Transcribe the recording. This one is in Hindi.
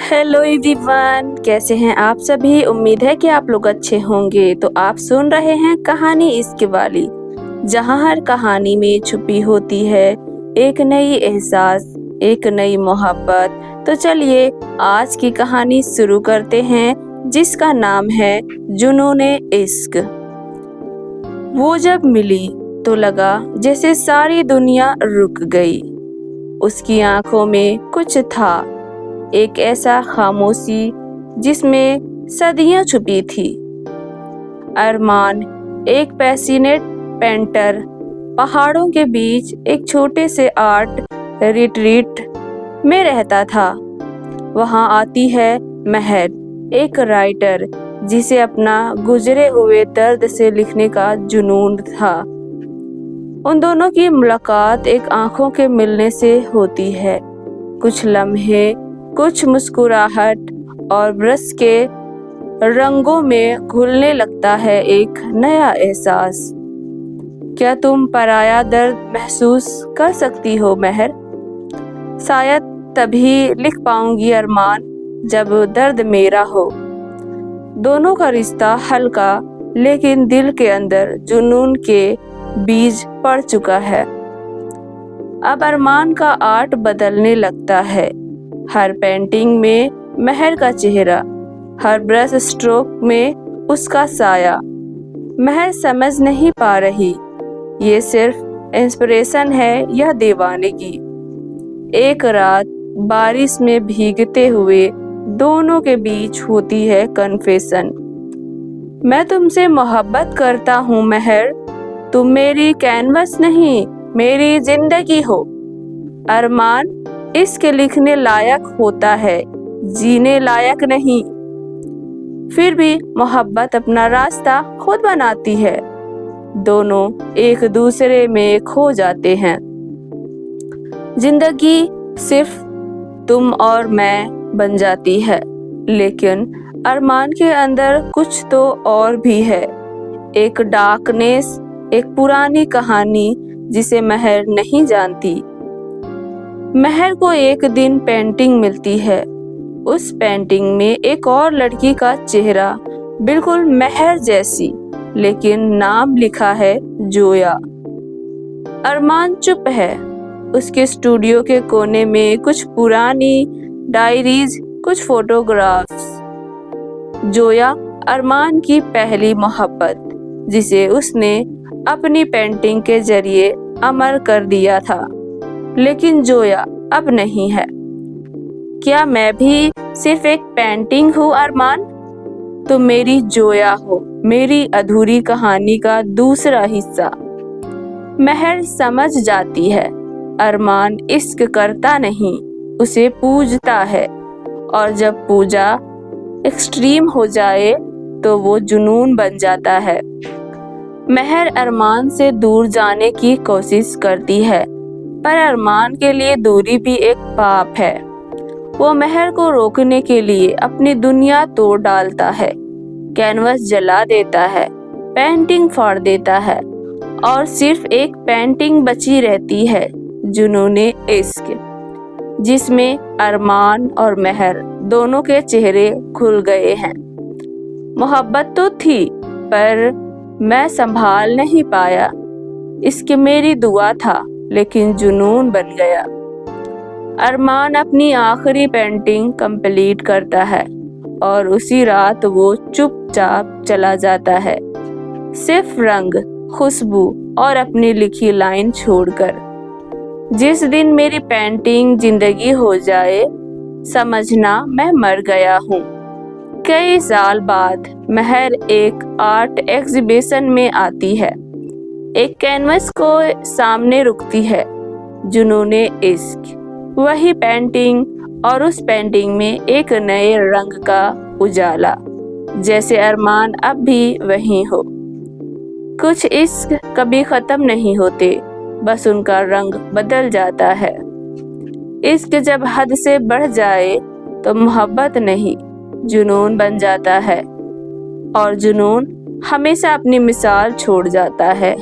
हेलो एवरीवन, कैसे हैं आप सभी। उम्मीद है कि आप लोग अच्छे होंगे। तो आप सुन रहे हैं कहानी इश्क वाली, जहां हर कहानी में छुपी होती है एक नई एहसास, एक नई मोहब्बत। तो चलिए आज की कहानी शुरू करते हैं, जिसका नाम है जुनूने इश्क। वो जब मिली तो लगा जैसे सारी दुनिया रुक गई। उसकी आंखों में कुछ था, एक ऐसा खामोशी जिसमें सदियां छुपी थी। अरमान एक पैशनेट पेंटर पहाड़ों के बीच एक छोटे से आर्ट रिट्रीट में रहता था। वहां आती है महर, एक राइटर जिसे अपना गुजरे हुए दर्द से लिखने का जुनून था। उन दोनों की मुलाकात एक आंखों के मिलने से होती है। कुछ लम्हे, कुछ मुस्कुराहट, और ब्रश के रंगों में घुलने लगता है एक नया एहसास। क्या तुम पराया दर्द महसूस कर सकती हो महर? शायद तभी लिख पाऊंगी अरमान, जब दर्द मेरा हो। दोनों का रिश्ता हल्का, लेकिन दिल के अंदर जुनून के बीज पड़ चुका है। अब अरमान का आर्ट बदलने लगता है। हर पेंटिंग में महर का चेहरा, हर ब्रश स्ट्रोक में उसका साया। महर समझ नहीं पा रही ये सिर्फ इंस्पिरेशन है या दीवानगी। एक रात बारिश में भीगते हुए दोनों के बीच होती है कन्फेशन। मैं तुमसे मोहब्बत करता हूँ महर, तुम मेरी कैनवस नहीं, मेरी जिंदगी हो। अरमान इश्क लिखने लायक होता है, जीने लायक नहीं। फिर भी मोहब्बत अपना रास्ता खुद बनाती है। दोनों एक दूसरे में खो जाते हैं। जिंदगी सिर्फ तुम और मैं बन जाती है, लेकिन अरमान के अंदर कुछ तो और भी है। एक डार्कनेस, एक पुरानी कहानी जिसे महर नहीं जानती। महर को एक दिन पेंटिंग मिलती है। उस पेंटिंग में एक और लड़की का चेहरा, बिल्कुल महर जैसी, लेकिन नाम लिखा है जोया। अरमान चुप है। उसके स्टूडियो के कोने में कुछ पुरानी डायरीज, कुछ फोटोग्राफ्स। जोया अरमान की पहली मोहब्बत, जिसे उसने अपनी पेंटिंग के जरिए अमर कर दिया था। लेकिन जोया अब नहीं है। क्या मैं भी सिर्फ एक पेंटिंग हूँ अरमान? तुम मेरी जोया हो, मेरी अधूरी कहानी का दूसरा हिस्सा। महर समझ जाती है अरमान इश्क करता नहीं, उसे पूजता है। और जब पूजा एक्सट्रीम हो जाए तो वो जुनून बन जाता है। महर अरमान से दूर जाने की कोशिश करती है, पर अरमान के लिए दूरी भी एक पाप है। वो महर को रोकने के लिए अपनी दुनिया तोड़ डालता है, कैनवस जला देता है, पेंटिंग फाड़ देता है, और सिर्फ एक पेंटिंग बची रहती है, जुनूने इश्क, जिसमें अरमान और महर दोनों के चेहरे खुल गए हैं। मोहब्बत तो थी, पर मैं संभाल नहीं पाया। इसके मेरी दुआ था, लेकिन जुनून बन गया। अरमान अपनी आखिरी पेंटिंग कंप्लीट करता है, और उसी रात वो चुपचाप चला जाता है, सिर्फ रंग, खुशबू और अपनी लिखी लाइन छोड़कर। जिस दिन मेरी पेंटिंग जिंदगी हो जाए, समझना मैं मर गया हूँ। कई साल बाद महर एक आर्ट एग्जीबिशन में आती है। एक कैनवस को सामने रुकती है, जुनूने इश्क, वही पेंटिंग, और उस पेंटिंग में एक नए रंग का उजाला, जैसे अरमान अब भी वही हो। कुछ इश्क कभी खत्म नहीं होते, बस उनका रंग बदल जाता है। इश्क जब हद से बढ़ जाए तो मोहब्बत नहीं, जुनून बन जाता है, और जुनून हमेशा अपनी मिसाल छोड़ जाता है।